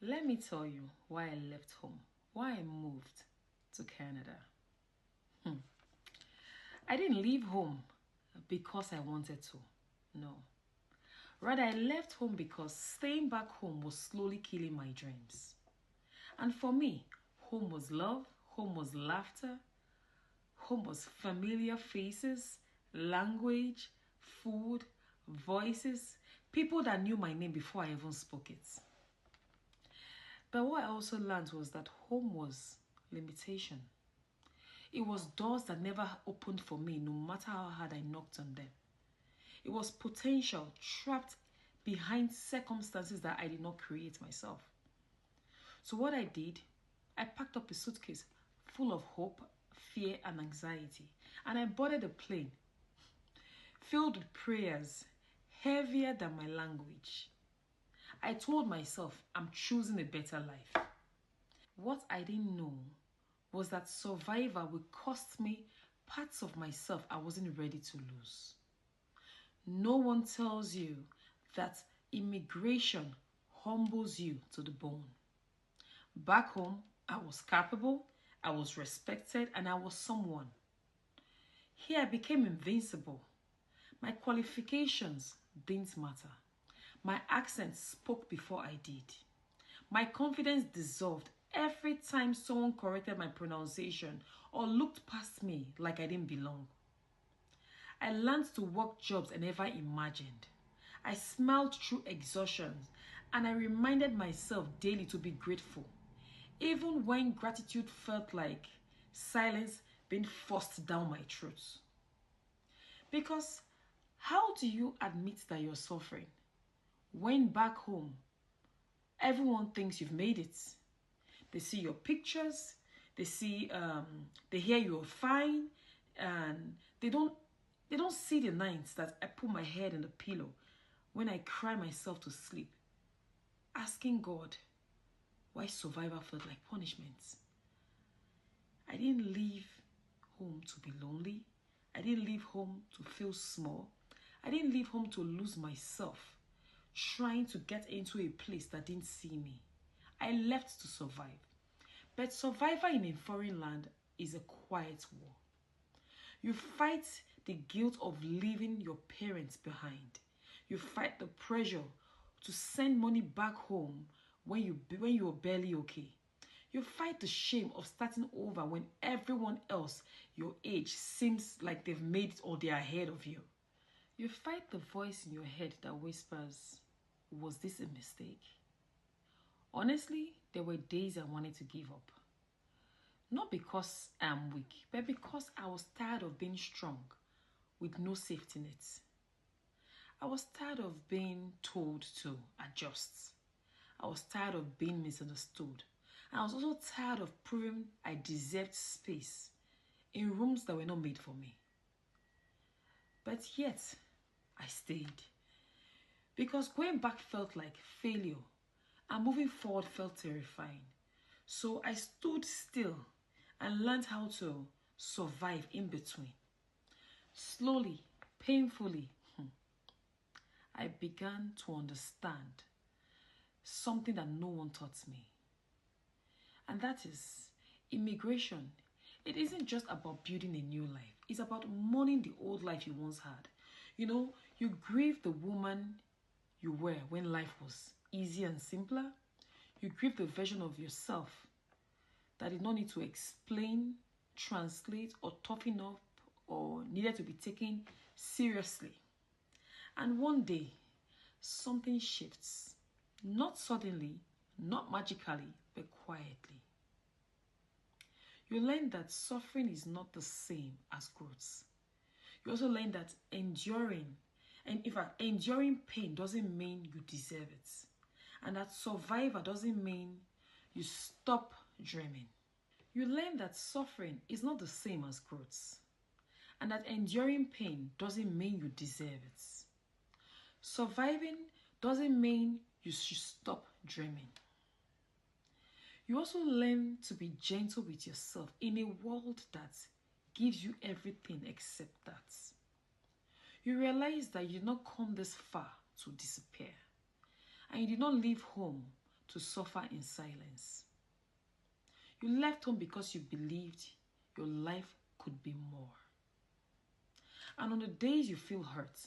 Let me tell you why I left home, why I moved to Canada. I didn't leave home because I wanted to. No. Rather, I left home because staying back home was slowly killing my dreams. And for me, home was love, home was laughter, home was familiar faces, language, food, voices, people that knew my name before I even spoke it. But what I also learned was that home was limitation. It was doors that never opened for me, no matter how hard I knocked on them. It was potential trapped behind circumstances that I did not create myself. So what I did, I packed up a suitcase full of hope, fear, and anxiety, and I boarded a plane filled with prayers heavier than my language. I told myself I'm choosing a better life. What I didn't know was that survival would cost me parts of myself I wasn't ready to lose. No one tells you that immigration humbles you to the bone. Back home, I was capable, I was respected, and I was someone. Here I became invincible. My qualifications didn't matter. My accent spoke before I did. My confidence dissolved every time someone corrected my pronunciation or looked past me like I didn't belong. I learned to work jobs I never imagined. I smiled through exhaustion, and I reminded myself daily to be grateful, even when gratitude felt like silence being forced down my throat. Because how do you admit that you're suffering when back home everyone thinks you've made it? They see your pictures, they hear you're fine, and they don't see the nights that I put my head in the pillow when I cry myself to sleep, asking God why survival felt like punishment. I didn't leave home to be lonely. I didn't leave home to feel small. I didn't leave home to lose myself, trying to get into a place that didn't see me. I left to survive. But survival in a foreign land is a quiet war. You fight the guilt of leaving your parents behind. You fight the pressure to send money back home when you're barely okay. You fight the shame of starting over when everyone else your age seems like they've made it or they're ahead of you. You fight the voice in your head that whispers, was this a mistake? Honestly, there were days I wanted to give up. Not because I'm weak, but because I was tired of being strong with no safety nets. I was tired of being told to adjust. I was tired of being misunderstood. And I was also tired of proving I deserved space in rooms that were not made for me. But yet, I stayed. Because going back felt like failure and moving forward felt terrifying. So I stood still and learned how to survive in between. Slowly, painfully, I began to understand something that no one taught me. And that is immigration. It isn't just about building a new life. It's about mourning the old life you once had. You grieve the woman you were when life was easy and simpler. You grieve the version of yourself that did not need to explain, translate, or toughen up, or needed to be taken seriously. And one day, something shifts. Not suddenly, not magically, but quietly. You learn that suffering is not the same as growth. You also learn that enduring pain doesn't mean you deserve it. And that survivor doesn't mean you stop dreaming. You learn that suffering is not the same as growth. And that enduring pain doesn't mean you deserve it. Surviving doesn't mean you should stop dreaming. You also learn to be gentle with yourself in a world that gives you everything except that. You realize that you did not come this far to disappear. And you did not leave home to suffer in silence. You left home because you believed your life could be more. And on the days you feel hurt,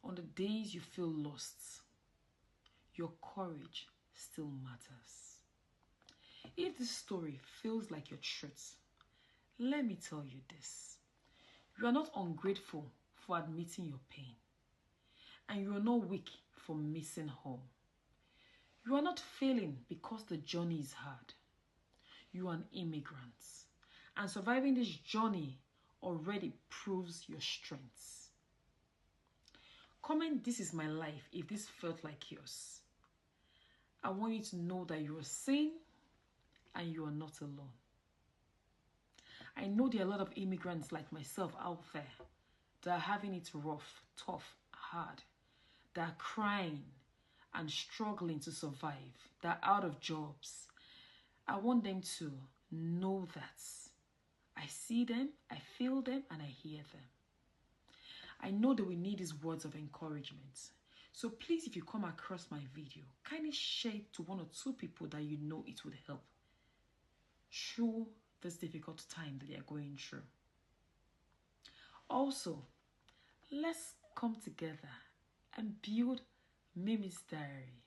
on the days you feel lost, your courage still matters. If this story feels like your truth, let me tell you this. You are not ungrateful for admitting your pain. And you are not weak for missing home. You are not failing because the journey is hard. You are an immigrant. And surviving this journey already proves your strengths. Comment, "This is my life," if this felt like yours. I want you to know that you are sane and you are not alone. I know there are a lot of immigrants like myself out there that are having it rough, tough, hard, that are crying and struggling to survive, that are out of jobs. I want them to know that I see them, I feel them, and I hear them. I know that we need these words of encouragement. So please, if you come across my video, kindly share it to 1 or 2 people that you know it would help through this difficult time that they are going through. Also, let's come together and build Mimi's Diary,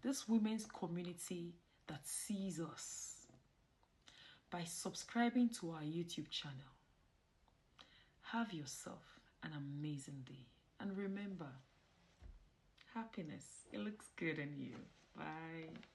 this women's community that sees us, by subscribing to our YouTube channel. Have yourself an amazing day. And remember, happiness, it looks good on you. Bye.